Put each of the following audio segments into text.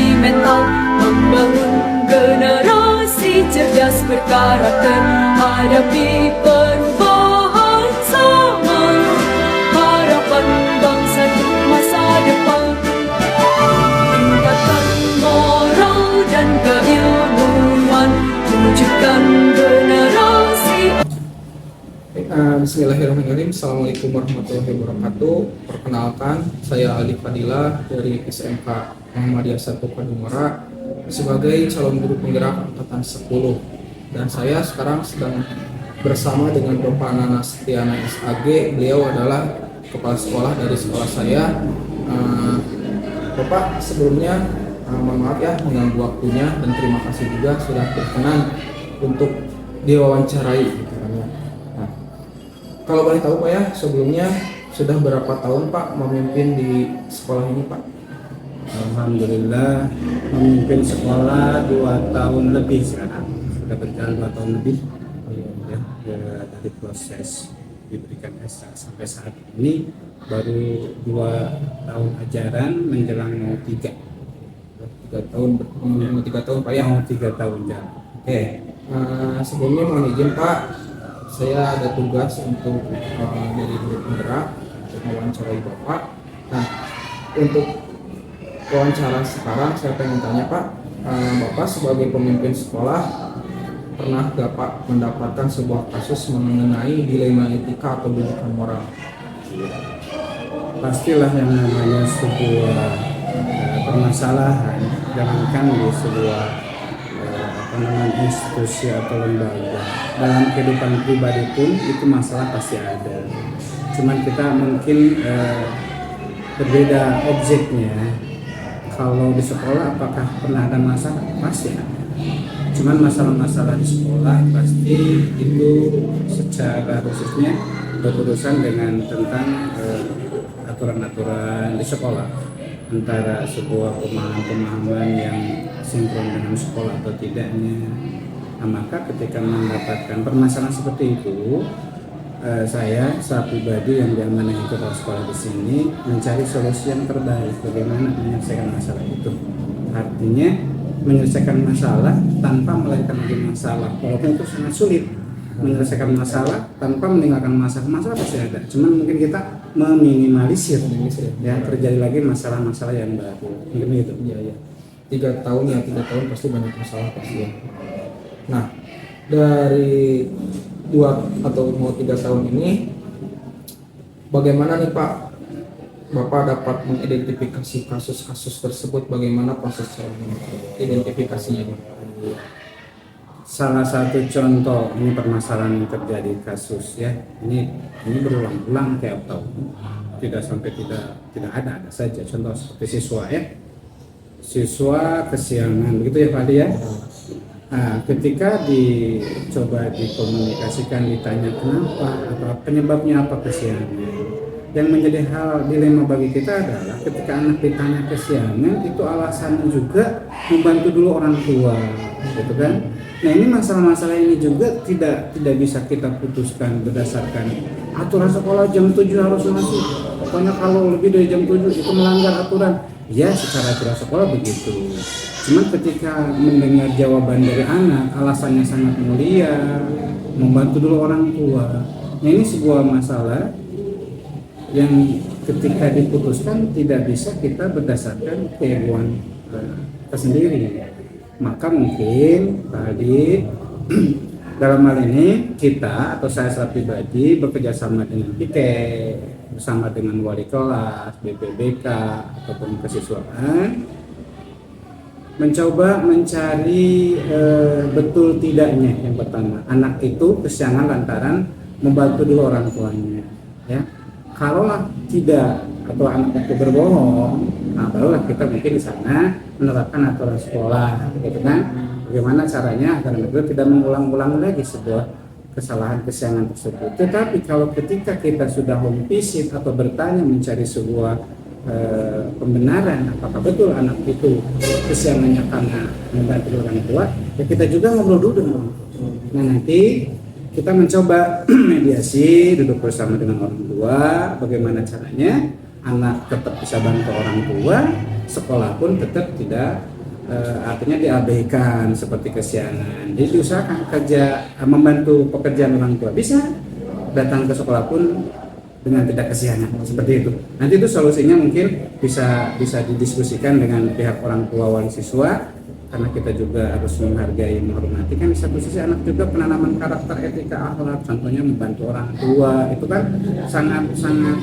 edukasi mental, membangun generasi cerdas berkarakter, hadapi perubahan zaman, harapan bangsa untuk masa depan. Tingkatkan moral dan keilmuan, wujudkan generasi. Bismillahirrahmanirrahim. Assalamualaikum warahmatullahi wabarakatuh. Perkenalkan, saya Ali Fadila dari SMK Muhammadiyah 1 Padumara sebagai calon guru penggerak angkatan 10. Dan saya sekarang sedang bersama dengan Bapak Nana Setiana SAG. Beliau adalah kepala sekolah dari sekolah saya. Bapak, sebelumnya mohon maaf ya mengganggu waktunya, dan terima kasih juga sudah berkenan untuk diwawancarai gitu kan ya. Nah, kalau boleh tahu Pak ya, sebelumnya sudah berapa tahun Pak memimpin di sekolah ini Pak? Alhamdulillah memimpin sekolah 2 tahun lebih sekarang. Sudah berjalan 2 tahun lebih ya, dari proses diberikan SK sampai saat ini baru 2 tahun ajaran menjelang mau 3 tahun, mau 3 tahun Pak ya? Mau 3 tahun jalan. Oke, sebelumnya mohon izin Pak, saya ada tugas untuk dari guru penggerak untuk mewawancarai Bapak. Nah, untuk wawancara sekarang saya pengen tanya Pak, Bapak sebagai pemimpin sekolah pernah gak Pak mendapatkan sebuah kasus mengenai dilema etika atau pendidikan moral? Pastilah yang namanya sebuah permasalahan, jangankan di sebuah institusi atau lembaga, dalam kehidupan pribadi pun itu masalah pasti ada. Cuman kita mungkin berbeda objeknya. Kalau di sekolah apakah pernah ada masalah? Pasti ada. Cuman masalah-masalah di sekolah pasti itu secara khususnya berurusan dengan tentang aturan-aturan di sekolah, antara sebuah pemahaman yang sinkron dengan sekolah atau tidaknya. Nah, maka ketika mendapatkan permasalahan seperti itu, saya secara pribadi yang diamanai kepala sekolah di sini mencari solusi yang terbaik bagaimana menyelesaikan masalah itu. Artinya menyelesaikan masalah tanpa melahirkan lagi masalah, walaupun itu sangat sulit. Menyelesaikan masalah tanpa meninggalkan masalah pasti ada. Cuman mungkin kita meminimalisir ya terjadi lagi masalah-masalah yang baru. Mungkin gitu. Iya. 3 tahun ya, 3 tahun pasti banyak masalah pasti ya. Nah, dari 2 atau mau 3 tahun ini, bagaimana nih Pak Bapak dapat mengidentifikasi kasus-kasus tersebut? Bagaimana proses identifikasinya Pak? Salah satu contoh ini permasalahan yang terjadi kasus ya, ini berulang-ulang tiap tahun, tidak sampai tidak ada saja contoh seperti siswa kesiangan begitu ya Pak Adi ya. Nah, ketika dicoba dikomunikasikan, ditanya kenapa atau penyebabnya apa kesiangan, yang menjadi hal dilema bagi kita adalah ketika anak ditanya kesiangan itu alasannya juga membantu dulu orang tua gitu kan. Nah, ini masalah-masalah ini juga tidak bisa kita putuskan berdasarkan aturan sekolah jam 7 harus masuk. Pokoknya kalau lebih dari jam 7 itu melanggar aturan. Ya, secara aturan sekolah begitu. Cuman ketika mendengar jawaban dari anak, alasannya sangat mulia, membantu dulu orang tua. Nah, ini sebuah masalah yang ketika diputuskan tidak bisa kita berdasarkan keilmuan kita sendiri. Maka mungkin tadi dalam hal ini kita atau saya secara pribadi bekerja sama dengan PIKE, bersama dengan wali kelas, BPBK ataupun kesiswaan, mencoba mencari betul tidaknya. Yang pertama, anak itu kesiangan lantaran membantu dulu orang tuanya ya. Kalaulah tidak atau anak itu berbohong, nah barulah kita mungkin di sana menerapkan aturan sekolah gitu kan. Bagaimana caranya agar anak itu tidak mengulang-ulang lagi sebuah kesalahan kesiangan tersebut. Tetapi kalau ketika kita sudah home visit atau bertanya mencari sebuah pembenaran apakah betul anak itu kesiangannya karena membantu orang tua, ya kita juga ngobrol dulu dengan orang tua. Nah, nanti kita mencoba mediasi, duduk bersama dengan orang tua, bagaimana caranya anak tetap bisa bantu orang tua, sekolah pun tetap tidak artinya diabaikan seperti kesiangan. Jadi diusahakan membantu pekerjaan orang tua, bisa datang ke sekolah pun dengan tidak kesiangan seperti itu. Nanti itu solusinya mungkin bisa didiskusikan dengan pihak orang tua wali siswa, karena kita juga harus menghargai, menghormati. Kan di satu sisi anak juga penanaman karakter, etika, akhlak, contohnya membantu orang tua, itu kan sangat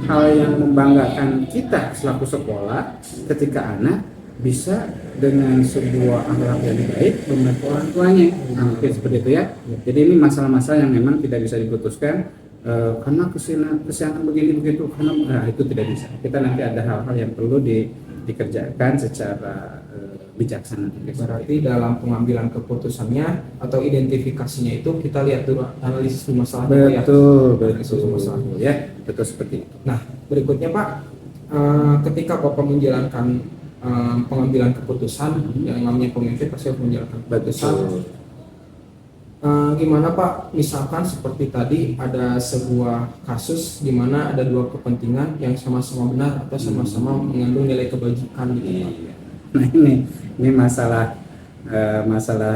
hal yang membanggakan kita selaku sekolah ketika anak bisa dengan sebuah akhlak yang baik membantu orang tuanya. Nah, mungkin seperti itu ya. Jadi ini masalah-masalah yang memang tidak bisa diputuskan karena kesiangan begini begitu, karena itu tidak bisa. Kita nanti ada hal-hal yang perlu dikerjakan secara bijaksana. Berarti dalam pengambilan keputusannya atau identifikasinya itu kita lihat dulu, analisis dulu masalahnya. Betul, Ya, betul seperti itu. Nah, berikutnya Pak, ketika Bapak menjalankan pengambilan keputusan, yang namanya pemimpin pasti harus menjalankan keputusan. Gimana Pak, misalkan seperti tadi ada sebuah kasus di mana ada dua kepentingan yang sama-sama benar atau sama-sama mengandung nilai kebajikan gitu Pak. Nah ini masalah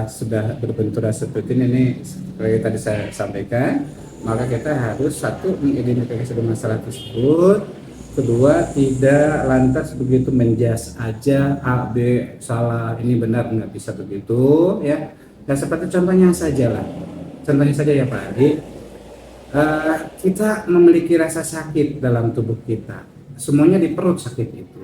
sudah berbenturan seperti ini seperti tadi saya sampaikan, maka kita harus satu mengidentifikasi masalah tersebut, kedua tidak lantas begitu menjas aja A B salah ini benar, nggak bisa begitu ya. Dan seperti contohnya saja ya Pak Adi, kita memiliki rasa sakit dalam tubuh kita, semuanya di perut sakit itu.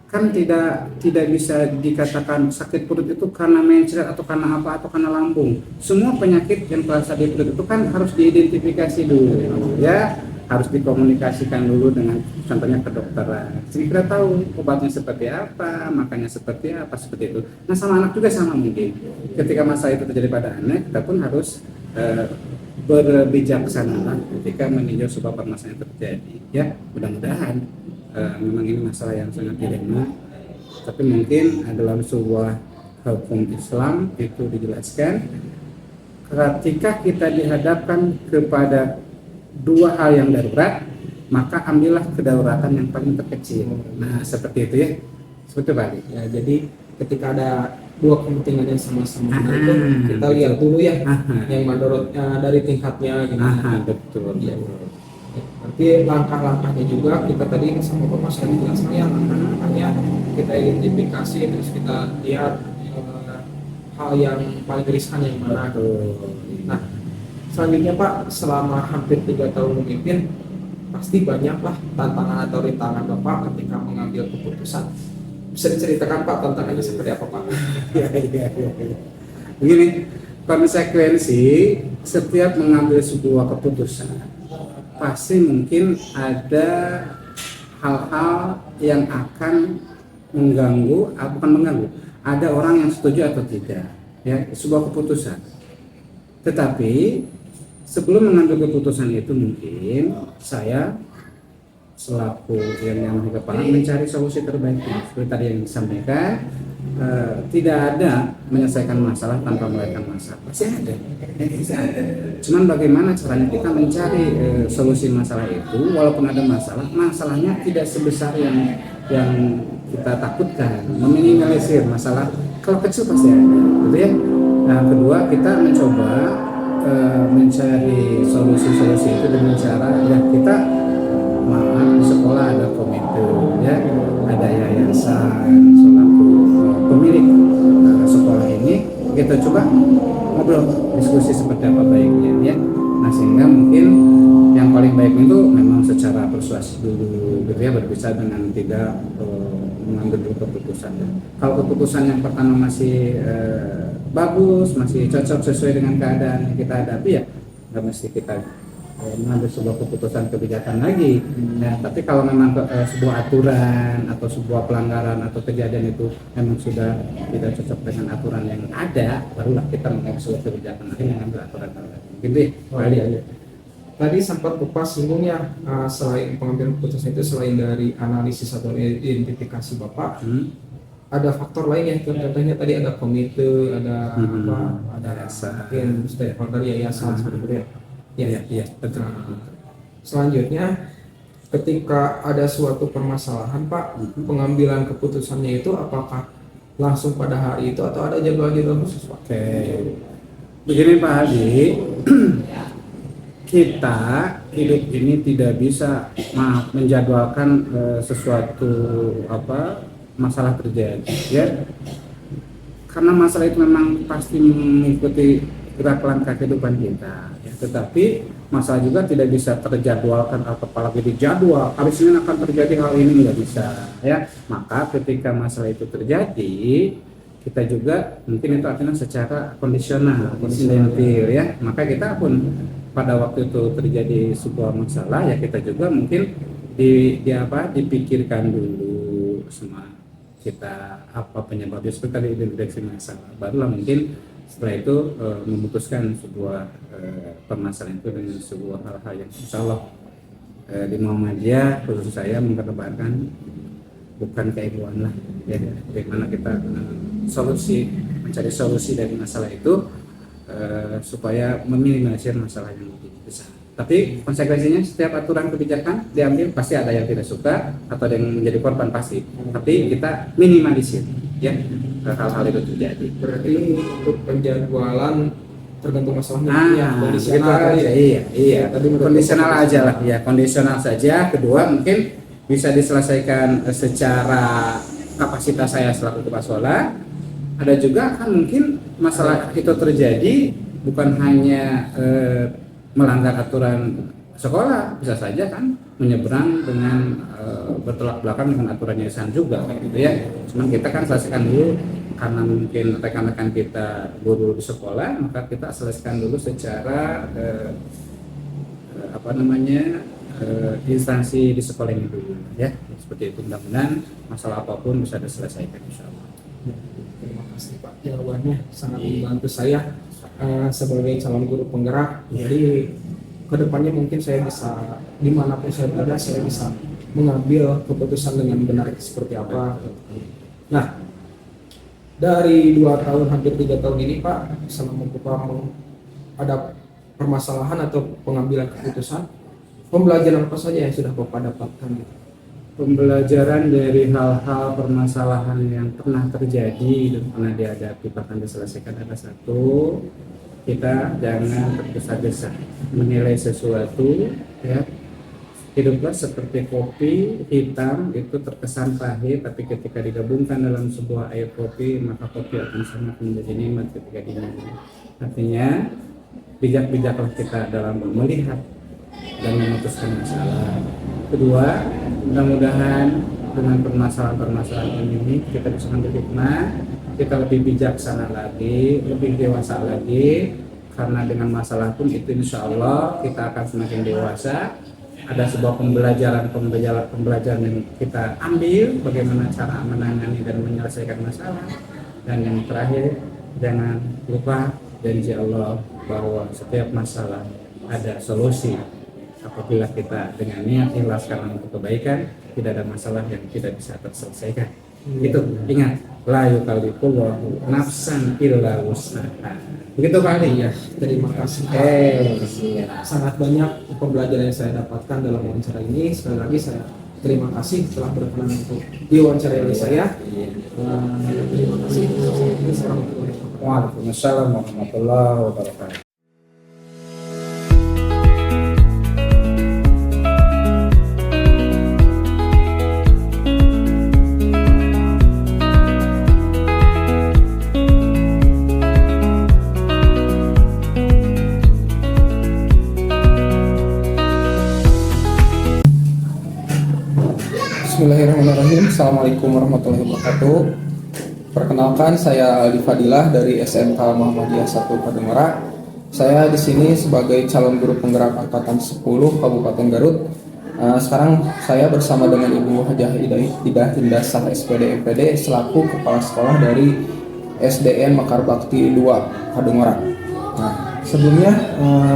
Kan tidak bisa dikatakan sakit perut itu karena mencret atau karena apa atau karena lambung. Semua penyakit yang terasa di perut itu kan harus diidentifikasi dulu ya, harus dikomunikasikan dulu dengan contohnya kedokteran. Jadi kita tahu obatnya seperti apa, makannya seperti apa, seperti itu. Nah sama anak juga sama mungkin. Ketika masalah itu terjadi pada anak, kita pun harus berbijaksana ketika meninjau sebuah permasalahan yang terjadi. Ya mudah-mudahan memang ini masalah yang sangat dilema, tapi mungkin dalam sebuah hukum Islam itu dijelaskan ketika kita dihadapkan kepada dua hal yang darurat, maka ambillah kedaruratan yang paling terkecil. Nah seperti itu ya, seperti Pak. Ya, jadi ketika ada dua kepentingan yang sama-sama itu kita lihat dulu ya yang menurutnya dari tingkatnya gitu. Betul. Ya. Berarti langkah-langkahnya juga kita tadi sama Bapak sudah dijelaskan ya, langkah-langkahnya kita identifikasi, terus kita lihat hal yang paling riskan yang mana. Nah selanjutnya Pak, selama hampir 3 tahun memimpin, pasti banyaklah tantangan atau rintangan Bapak ketika mengambil keputusan. Bisa diceritakan Pak tantangannya seperti apa Pak? Ya. Begini, konsekuensi setiap mengambil sebuah keputusan pasti mungkin ada hal-hal yang akan mengganggu, bukan mengganggu, ada orang yang setuju atau tidak ya sebuah keputusan. Tetapi sebelum mengambil keputusan itu mungkin saya selaku yang kepala mencari solusi terbaiknya. Seperti tadi yang disampaikan, tidak ada menyelesaikan masalah tanpa melahirkan masalah. Pasti ada. Cuman bagaimana caranya kita mencari solusi masalah itu, walaupun ada masalah, masalahnya tidak sebesar yang kita takutkan, meminimalisir masalah. Kalau kecil pasti ada, gitu ya. Nah, kedua kita mencoba mencari solusi-solusi itu dengan cara ya kita di sekolah ada komite ya, ada yayasan selaku pemilik sekolah ini, kita coba ngobrol diskusi seperti apa baiknya ya. Nah sehingga mungkin yang paling baik itu memang secara persuasi dulu gitu ya, berbicara dengan tidak mengambil dulu keputusan. Kalau keputusan yang pertama masih bagus, masih cocok sesuai dengan keadaan yang kita hadapi ya nggak mesti kita mengambil sebuah keputusan kebijakan lagi. Ya, tapi kalau memang sebuah aturan atau sebuah pelanggaran atau kejadian itu memang sudah tidak cocok dengan aturan yang ada, barulah kita mengambil sebuah kebijakan lagi, mengambil aturan lagi. Gitu ya. Tadi sempat Bapak singgung ya, selain pengambilan keputusan itu selain dari analisis atau identifikasi Bapak, ada faktor lain ya, contohnya tadi ada komite, ada ada mungkin stakeholder yayasan seperti itu ya. Iya, betul. Selanjutnya, ketika ada suatu permasalahan Pak, pengambilan keputusannya itu apakah langsung pada hari itu atau ada jadwal-jadwal khusus Pak? Oke, begini Pak Hadi, kita hidup ini tidak bisa menjadwalkan sesuatu masalah terjadi, ya. Karena masalah itu memang pasti mengikuti gerak langkah kehidupan kita, ya. Tetapi masalah juga tidak bisa terjadwalkan atau apalagi dijadwal hari Senin akan terjadi hal ini, nggak bisa, ya. Maka ketika masalah itu terjadi, kita juga mungkin itu artinya secara kondisional, insidentil, ya. Maka kita pun pada waktu itu terjadi sebuah masalah, ya kita juga mungkin dipikirkan dulu sama kita apa penyebabnya, seperti tadi identifikasi masalah, barulah mungkin setelah itu memutuskan sebuah permasalahan itu dengan sebuah hal-hal yang insya Allah di Muhammadiyah khusus saya mengedepankan bukan keegoan lah, ya, bagaimana kita mencari solusi dari masalah itu supaya meminimalisir masalah yang lebih besar. Tapi konsekuensinya setiap aturan kebijakan diambil pasti ada yang tidak suka atau ada yang menjadi korban pasti. Tapi kita minimalisir, ya, hal-hal itu terjadi. Berarti untuk penjadwalan tergantung masalahnya, ya, Gitu kondisional. aja, iya. Tadi kondisional aja lah, ya, kondisional saja. Kedua mungkin bisa diselesaikan secara kapasitas saya selaku kepala sekolah. Ada juga kan mungkin masalah itu terjadi bukan hanya melanggar aturan sekolah, bisa saja kan menyeberang dengan bertolak belakang dengan aturan yayasan juga, gitu ya. Cuman kita kan selesaikan dulu karena mungkin rekan-rekan kita guru di sekolah, maka kita selesaikan dulu secara instansi di sekolah ini dulu, ya. Seperti itu, mudah-mudahan masalah apapun bisa diselesaikan insya Allah. Terima kasih Pak, jawabannya sangat membantu saya sebagai calon guru penggerak. Jadi kedepannya mungkin saya bisa dimanapun saya berada, saya bisa mengambil keputusan dengan benar seperti apa. Nah, dari 2 tahun hampir 3 tahun ini Pak, selama Bapak ada permasalahan atau pengambilan keputusan, pembelajaran apa saja yang sudah Bapak dapatkan? Pembelajaran dari hal-hal permasalahan yang pernah terjadi dan pernah dihadapi bahkan diselesaikan ada satu, kita jangan tergesa-gesa menilai sesuatu, ya. Hiduplah seperti kopi hitam, itu terkesan pahit, tapi ketika digabungkan dalam sebuah air kopi maka kopi akan sangat menjadi nikmat ketika diminum. Artinya bijak-bijaklah kita dalam melihat dan memutuskan masalah. Kedua, mudah-mudahan dengan permasalahan-permasalahan ini kita bisa ambil hikmah, kita lebih bijaksana lagi, lebih dewasa lagi, karena dengan masalah pun itu insya Allah kita akan semakin dewasa. Ada sebuah pembelajaran yang kita ambil bagaimana cara menangani dan menyelesaikan masalah. Dan yang terakhir, jangan lupa janji Allah bahwa setiap masalah ada solusi. Apabila kita dengan niat ikhlas karena untuk kebaikan, tidak ada masalah yang tidak bisa terselesaikan. Itu ingat, la yukallifullahu nafsan illa wus'aha. Begitu Pak Ali, ya. Terima kasih Pak. Sangat banyak pembelajaran yang saya dapatkan dalam wawancara ini. Sekali lagi saya terima kasih telah berkenan untuk diwawancarai oleh saya. Terima kasih. Waalaikumsalam warahmatullahi wabarakatuh. Bismillahirrahmanirrahim. Assalamualaikum warahmatullahi wabarakatuh. Perkenalkan, saya Aldi Fadilah dari SMK Muhammadiyah 1 Padangara. Saya di sini sebagai calon guru penggerak angkatan 10 Kabupaten Garut. Sekarang saya bersama dengan Ibu Hajah Idah Hindasah SPD MPD selaku kepala sekolah dari SDN Mekar Bakti 2 Padangara. Nah, sebelumnya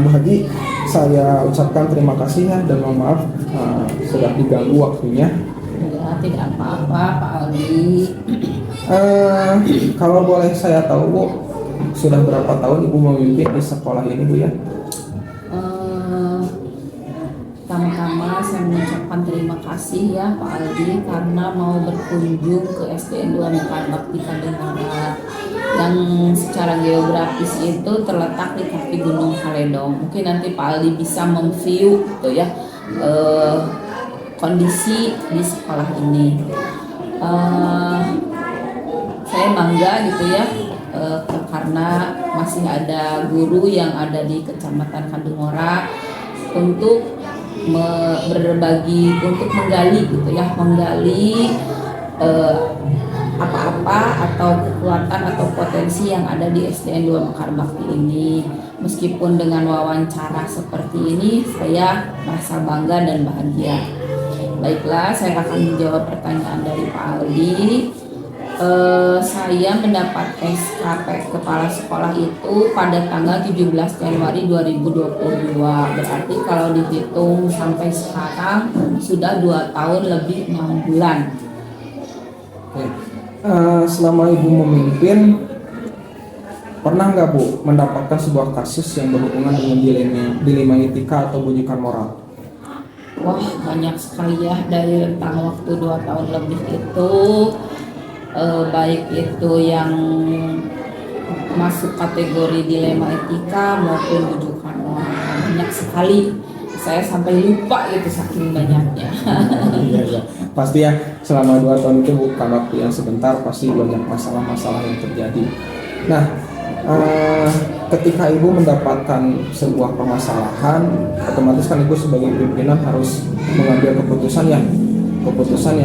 Bu Haji, saya ucapkan terima kasih ya dan mohon maaf sudah diganggu waktunya. Ya, tidak apa-apa Pak Aldi. Kalau boleh saya tahu Bu, sudah berapa tahun Ibu memimpin di sekolah ini Bu ya? Pertama-tama saya mengucapkan terima kasih ya Pak Aldi karena mau berkunjung ke SDN 2 Mekar Bakti Kadungora yang secara geografis itu terletak di kaki Gunung Haledong. Mungkin nanti Pak Aldi bisa memview gitu ya kondisi di sekolah ini. Saya bangga gitu ya karena masih ada guru yang ada di Kecamatan Kadungora untuk berbagi, untuk menggali gitu ya, menggali apa-apa atau kekuatan atau potensi yang ada di SDN 2 Mekar Bakti ini. Meskipun dengan wawancara seperti ini saya merasa bangga dan bahagia. Baiklah, saya akan menjawab pertanyaan dari Pak Aldi. Saya mendapat SKP Kepala Sekolah itu pada tanggal 17 Januari 2022. Berarti kalau dihitung sampai sekarang sudah 2 tahun lebih 6 bulan. Oke. Selama Ibu memimpin, pernah nggak Bu mendapatkan sebuah kasus yang berhubungan dengan dilema etika atau bujukan moral? Wah, banyak sekali ya dari rentang waktu 2 tahun lebih itu. Baik itu yang masuk kategori dilema etika maupun bujukan moral, banyak sekali. Saya sampai lupa gitu saking banyaknya. Iya. Pasti ya selama 2 tahun itu bukan waktu yang sebentar, pasti banyak masalah-masalah yang terjadi. Nah, ketika Ibu mendapatkan sebuah permasalahan, otomatis kan Ibu sebagai pimpinan harus mengambil keputusan yang keputusan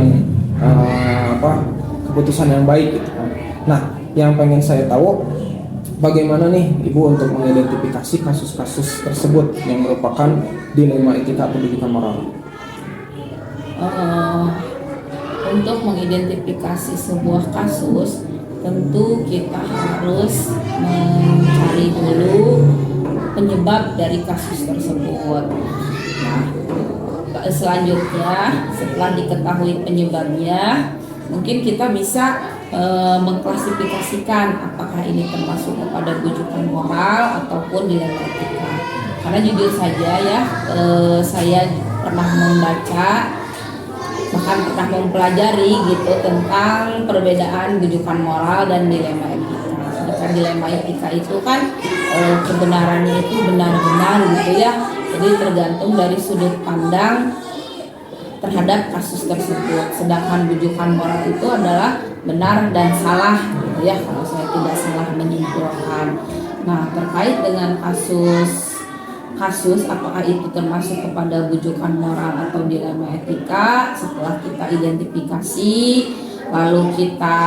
yang baik gitu kan. Nah, yang pengen saya tahu bagaimana nih Ibu untuk mengidentifikasi kasus-kasus tersebut yang merupakan dilema etika atau bujukan moral? Untuk mengidentifikasi sebuah kasus, tentu kita harus mencari dulu penyebab dari kasus tersebut. Nah, selanjutnya setelah diketahui penyebabnya, mungkin kita bisa mengklasifikasikan apakah ini termasuk kepada bujukan moral ataupun dilema etika. Karena jujur saja ya, saya pernah membaca, bahkan pernah mempelajari gitu tentang perbedaan bujukan moral dan dilema etika. Sedangkan dilema etika itu kan kebenarannya itu benar-benar gitu ya. Jadi tergantung dari sudut pandang terhadap kasus tersebut. Sedangkan bujukan moral itu adalah benar dan salah gitu ya, kalau saya tidak salah menyimpulkan. Nah, terkait dengan kasus apakah itu termasuk kepada bujukan moral atau dilema etika, setelah kita identifikasi lalu kita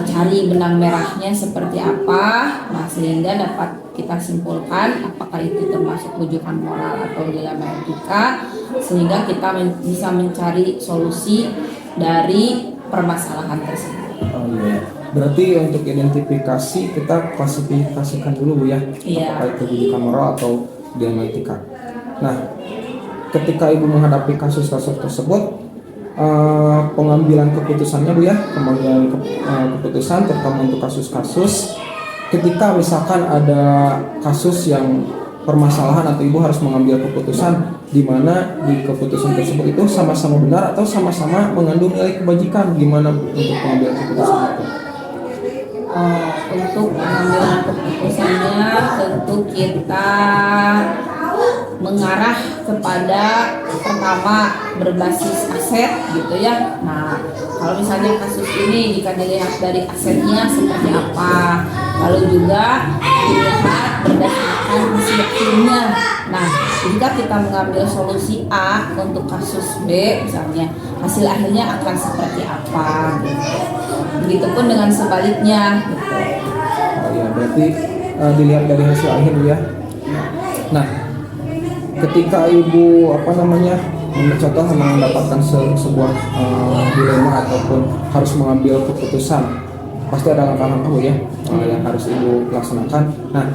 cari benang merahnya seperti apa, nah sehingga dapat kita simpulkan apakah itu termasuk bujukan moral atau dilema etika, sehingga kita bisa mencari solusi dari permasalahan tersebut. Oh iya. Berarti untuk identifikasi kita klasifikasikan dulu Bu ya, Iya. apakah itu bujukan moral atau dilema etika. Nah, ketika Ibu menghadapi kasus-kasus tersebut, pengambilan keputusannya Bu ya, keputusan terutama untuk kasus-kasus, ketika misalkan ada kasus yang permasalahan atau Ibu harus mengambil keputusan di mana di keputusan tersebut itu sama-sama benar atau sama-sama mengandung nilai kebajikan, gimana Bu untuk pengambilan keputusan itu? Untuk pengambilan keputusannya tentu kita mengarah kepada pertama berbasis aset gitu ya. Nah, kalau misalnya kasus ini jika dilihat dari asetnya seperti apa, lalu juga dilihat berdasarkan hasil akhirnya. Nah, jika kita mengambil solusi A untuk kasus B misalnya, hasil akhirnya akan seperti apa gitu. Begitupun dengan sebaliknya gitu. Oh ya, berarti dilihat dari hasil akhir ya. Nah, ketika Ibu contoh mendapatkan sebuah dilema ataupun harus mengambil keputusan, pasti ada langkah-langkah ya yang harus Ibu laksanakan. Nah,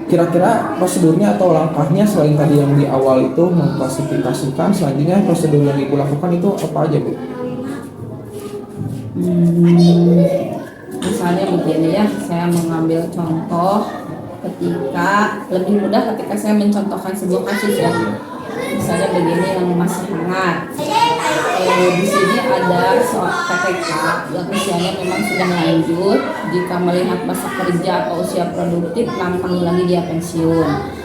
kira-kira prosedurnya atau langkahnya selain tadi yang di awal itu mengklasifikasikan, selanjutnya prosedur yang Ibu lakukan itu apa aja Bu? Misalnya begini ya, saya mengambil contoh ketika lebih mudah ketika saya mencontohkan sebuah kasus ya. misalnya begini yang masih hangat. Di sini ada soal PPK yang usianya memang sudah lanjut. Jika melihat masa kerja atau usia produktif, 6 tahun lagi dia pensiun.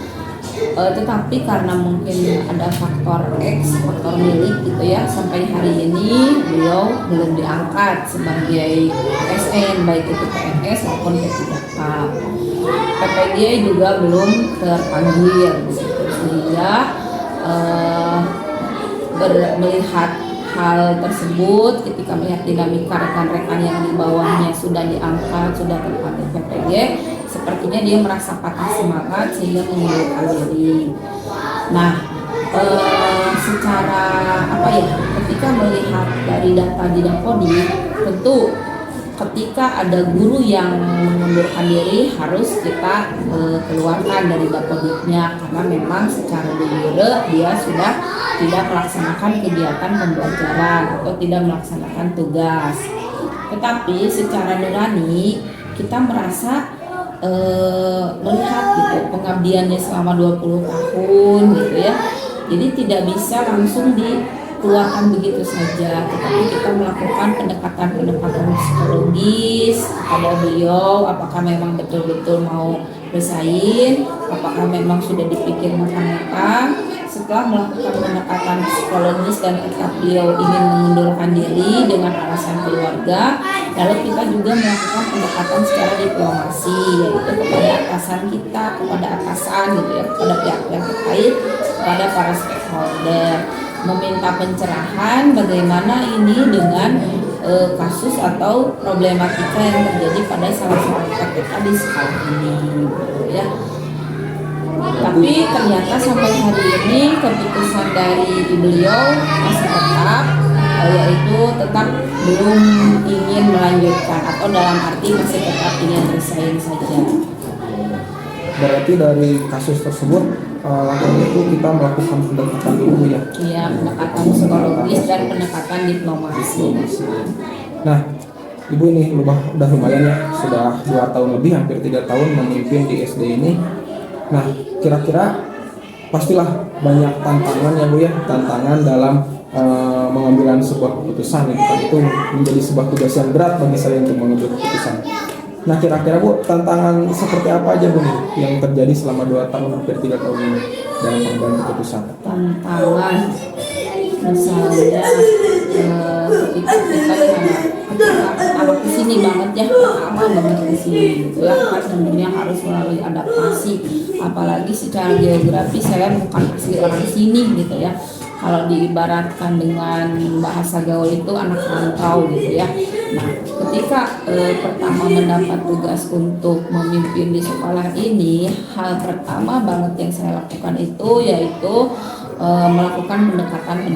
Tetapi karena mungkin ada faktor X, faktor milik gitu ya, sampai hari ini beliau belum diangkat sebagai ASN, baik itu PNS maupun P3K. PPG juga belum terpanggil gitu. Sehingga melihat hal tersebut, ketika melihat dinamika rekan-rekan yang di bawahnya sudah diangkat, sudah terpanggil PPG, sepertinya dia merasa patah semangat sehingga mengundurkan diri. Nah, secara apa ya, ketika melihat dari data di Dapodi, tentu ketika ada guru yang mengundurkan diri harus kita keluarkan dari Dapodiknya, karena memang secara de jure dia sudah tidak melaksanakan kegiatan pembelajaran atau tidak melaksanakan tugas. Tetapi secara nurani kita merasa melihat gitu pengabdiannya selama 20 tahun gitu ya. Jadi tidak bisa langsung dikeluarkan begitu saja, tetapi kita melakukan pendekatan psikologis kepada beliau, apakah memang betul-betul mau resign, apakah memang sudah dipikir matang-matang. Setelah melakukan pendekatan psikologis dan ketika beliau ingin mengundurkan diri dengan alasan keluarga, lalu kita juga melakukan pendekatan secara diplomasi, yaitu kepada atasan kita, kepada atasan gitu ya, kepada pihak-pihak terkait, kepada para stakeholder, meminta pencerahan bagaimana ini dengan kasus atau problematika yang terjadi pada salah satu PPK di sekolah ini gitu ya. Tapi ternyata sampai hari ini keputusan dari beliau masih tetap, yaitu tetap belum ingin melanjutkan, atau dalam arti masih tetap ingin resign saja. Berarti dari kasus tersebut langkah itu kita melakukan pendekatan dulu ya? Iya, pendekatan psikologis dan pendekatan diplomasi. Nah, Ibu ini udah lumayan ya, sudah 2 tahun lebih, hampir 3 tahun memimpin di SD ini. Nah, kira-kira pastilah banyak tantangan ya Bu ya, tantangan dalam mengambil sebuah keputusan itu menjadi sebuah tugas yang berat bagi saya untuk mengambil keputusan. Nah, kira-kira Bu, tantangan seperti apa aja Bu yang terjadi selama 2 tahun hampir 3 tahun ini dalam pengambilan keputusan? Tantangan misalnya ketika anak kesini banget ya, lama banget kesini gitu ya, kan tentunya harus melalui adaptasi, apalagi secara geografi saya bukan asli orang sini gitu ya. Kalau diibaratkan dengan bahasa gaul itu anak rantau gitu ya. Nah, ketika pertama mendapat tugas untuk memimpin di sekolah ini, hal pertama banget yang saya lakukan itu yaitu melakukan pendekatan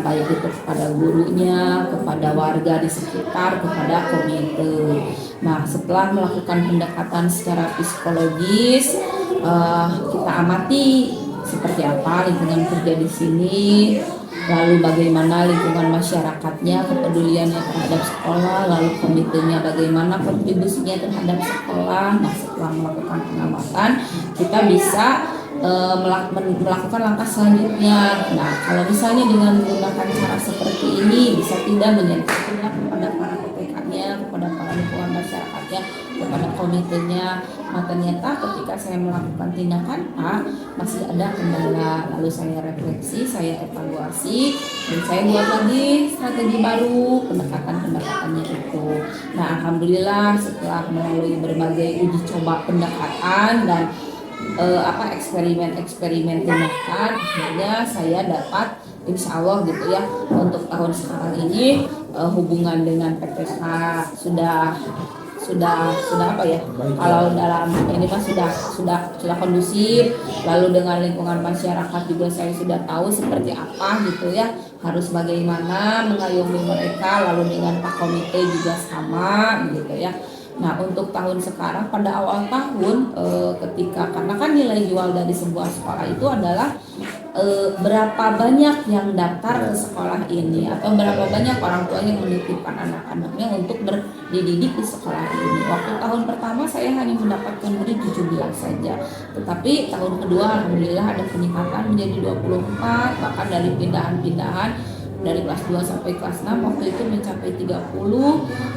baik itu kepada gurunya, kepada warga di sekitar, kepada komite. Nah, setelah melakukan pendekatan secara psikologis, kita amati seperti apa lingkungan kerja di sini, lalu bagaimana lingkungan masyarakatnya, kepeduliannya terhadap sekolah, lalu komitenya bagaimana kontribusinya terhadap sekolah. Nah, setelah melakukan pengamatan, kita bisa melakukan langkah selanjutnya. Nah, kalau misalnya dengan menggunakan cara seperti ini bisa tidak menyangkutnya kepada para PPK-nya, kepada para lingkungan masyarakatnya, kepada komitenya. Nah, ternyata ketika saya melakukan tindakan A masih ada kendala, lalu saya refleksi, saya evaluasi, dan saya buat lagi strategi baru pendekatannya itu. Nah, alhamdulillah setelah melalui berbagai uji coba pendekatan dan eksperimen tindakan, akhirnya saya dapat insya Allah gitu ya, untuk tahun sekarang ini hubungan dengan PPK sudah apa ya, kalau dalam ini mah sudah kondusif, lalu dengan lingkungan masyarakat juga saya sudah tahu seperti apa gitu ya, harus bagaimana mengayomi mereka, lalu dengan Pak Komite juga sama gitu ya. Nah, untuk tahun sekarang pada awal tahun ketika karena kan nilai jual dari sebuah sekolah itu adalah berapa banyak yang daftar ke sekolah ini atau berapa banyak orang tua yang menitipkan anak-anaknya untuk berdidik di sekolah ini. Waktu tahun pertama saya hanya mendapatkan murid 17 saja. Tetapi tahun kedua alhamdulillah ada peningkatan menjadi 24, bahkan dari pindahan-pindahan dari kelas 2 sampai kelas 6 waktu itu mencapai 30,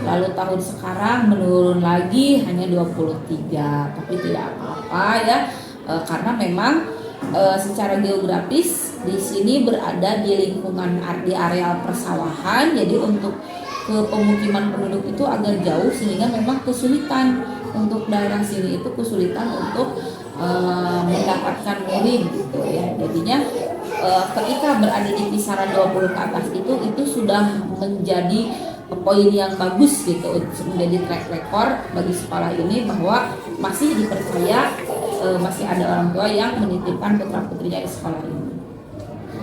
lalu tahun sekarang menurun lagi hanya 23, tapi tidak apa-apa ya, karena memang secara geografis di sini berada di lingkungan di areal persawahan, jadi untuk ke pemukiman penduduk itu agak jauh sehingga memang kesulitan untuk daerah sini itu kesulitan untuk mendapatkan murid gitu ya. Jadinya ketika berada di kisaran 20 ke atas itu sudah menjadi poin yang bagus gitu, menjadi track record bagi sekolah ini bahwa masih dipercaya masih ada orang tua yang menitipkan putra putrinya di sekolah ini.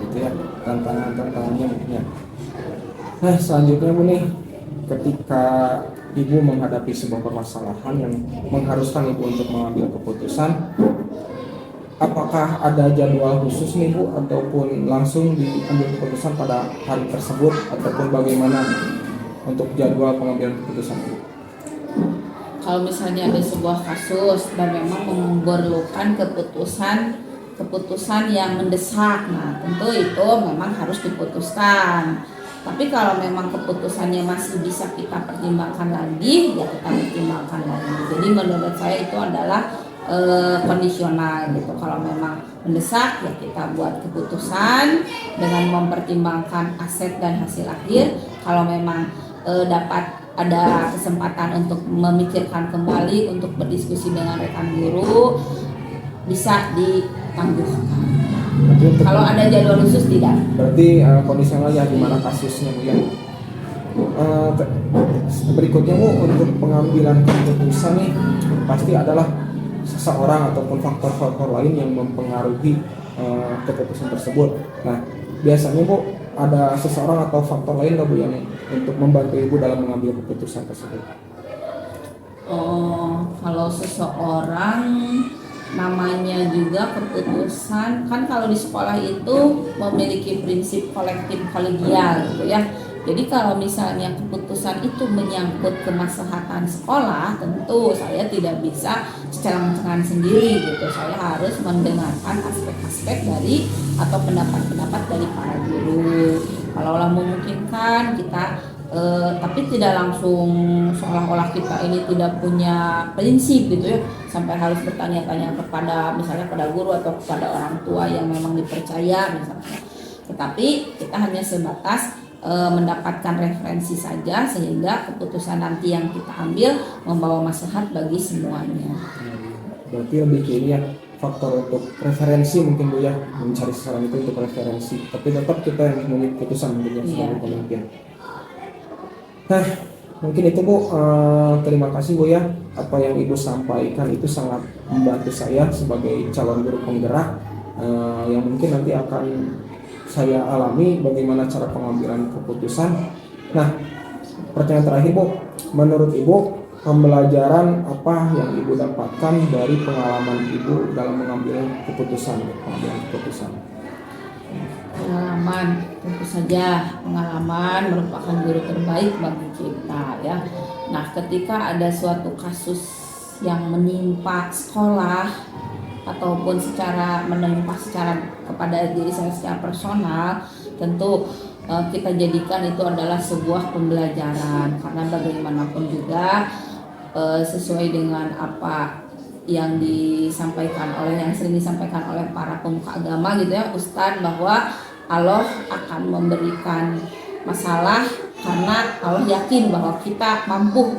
Gitu ya, tantangannya mungkin ya. Nah selanjutnya Bu nih, ketika Ibu menghadapi sebuah permasalahan yang mengharuskan Ibu untuk mengambil keputusan, apakah ada jadwal khusus nih Bu, ataupun langsung diambil keputusan pada hari tersebut, ataupun bagaimana untuk jadwal pengambilan keputusan Bu? Kalau misalnya ada sebuah kasus dan memang memerlukan keputusan yang mendesak, nah tentu itu memang harus diputuskan. Tapi kalau memang keputusannya masih bisa kita pertimbangkan lagi, ya kita pertimbangkan lagi. Jadi menurut saya itu adalah kondisional gitu. Kalau memang mendesak ya kita buat keputusan dengan mempertimbangkan aset dan hasil akhir. Kalau memang dapat ada kesempatan untuk memikirkan kembali, untuk berdiskusi dengan rekan guru, bisa ditangguhkan. Kalau ada jadwal khusus tidak. Berarti kondisional ya gimana kasusnya Bu ya. Berikutnya Bu, untuk pengambilan keputusan nih pasti adalah seseorang ataupun faktor-faktor lain yang mempengaruhi keputusan tersebut. Nah biasanya Bu, ada seseorang atau faktor lain nggak Bu yang untuk membantu Ibu dalam mengambil keputusan tersebut? Kalau seseorang namanya juga keputusan, kan kalau di sekolah itu memiliki prinsip kolektif kolegial gitu ya. Jadi kalau misalnya keputusan itu menyangkut kemaslahatan sekolah, tentu saya tidak bisa secara sendiri gitu. Saya harus mendengarkan aspek-aspek dari atau pendapat-pendapat dari para guru. Kalaulah memungkinkan kita tapi tidak langsung seolah-olah kita ini tidak punya prinsip gitu ya, sampai harus bertanya-tanya kepada misalnya pada guru atau kepada orang tua yang memang dipercaya misalnya. Tetapi kita hanya sebatas mendapatkan referensi saja sehingga keputusan nanti yang kita ambil membawa maslahat bagi semuanya. Berarti lebih ke ini ya, faktor untuk referensi mungkin Bu ya, mencari saran itu untuk referensi, tapi tetap kita yang memiliki keputusan mungkin ya sebagai pemimpin. Nah mungkin itu Bu, terima kasih Bu ya, apa yang Ibu sampaikan itu sangat membantu saya sebagai calon guru penggerak yang mungkin nanti akan saya alami bagaimana cara pengambilan keputusan. Nah pertanyaan terakhir Bu, menurut Ibu pembelajaran apa yang Ibu dapatkan dari pengalaman Ibu dalam mengambil keputusan, pengambilan keputusan? Pengalaman, tentu saja pengalaman merupakan guru terbaik bagi kita ya. Nah ketika ada suatu kasus yang menimpa sekolah ataupun menimpa secara kepada diri saya secara personal, tentu kita jadikan itu adalah sebuah pembelajaran, karena bagaimanapun juga sesuai dengan apa yang sering disampaikan oleh para pemuka agama gitu ya, Ustadz, bahwa Allah akan memberikan masalah karena Allah yakin bahwa kita mampu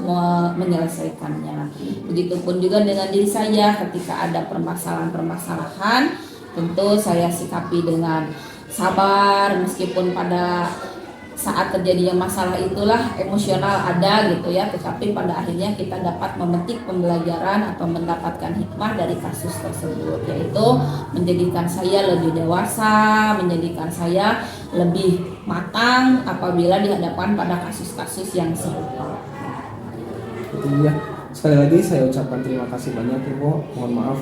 menyelesaikannya. Begitupun juga dengan diri saya, ketika ada permasalahan-permasalahan, tentu saya sikapi dengan sabar, meskipun pada saat terjadinya masalah itulah emosional ada gitu ya, tetapi pada akhirnya kita dapat memetik pembelajaran atau mendapatkan hikmah dari kasus tersebut, yaitu menjadikan saya lebih dewasa, menjadikan saya lebih matang apabila dihadapkan pada kasus-kasus yang serupa. Iya, Sekali lagi saya ucapkan terima kasih banyak Ibu. Mohon maaf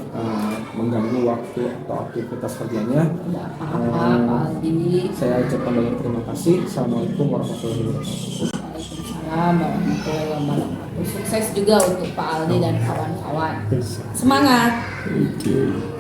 mengganggu waktu atau aktivitas kerjanya. Tidak apa-apa Pak Aldi. Saya ucapkan banyak terima kasih. Assalamualaikum warahmatullahi wabarakatuh. Waalaikumsalam warahmatullahi wabarakatuh. Sukses juga untuk Pak Aldi dan kawan-kawan. Semangat. Oke.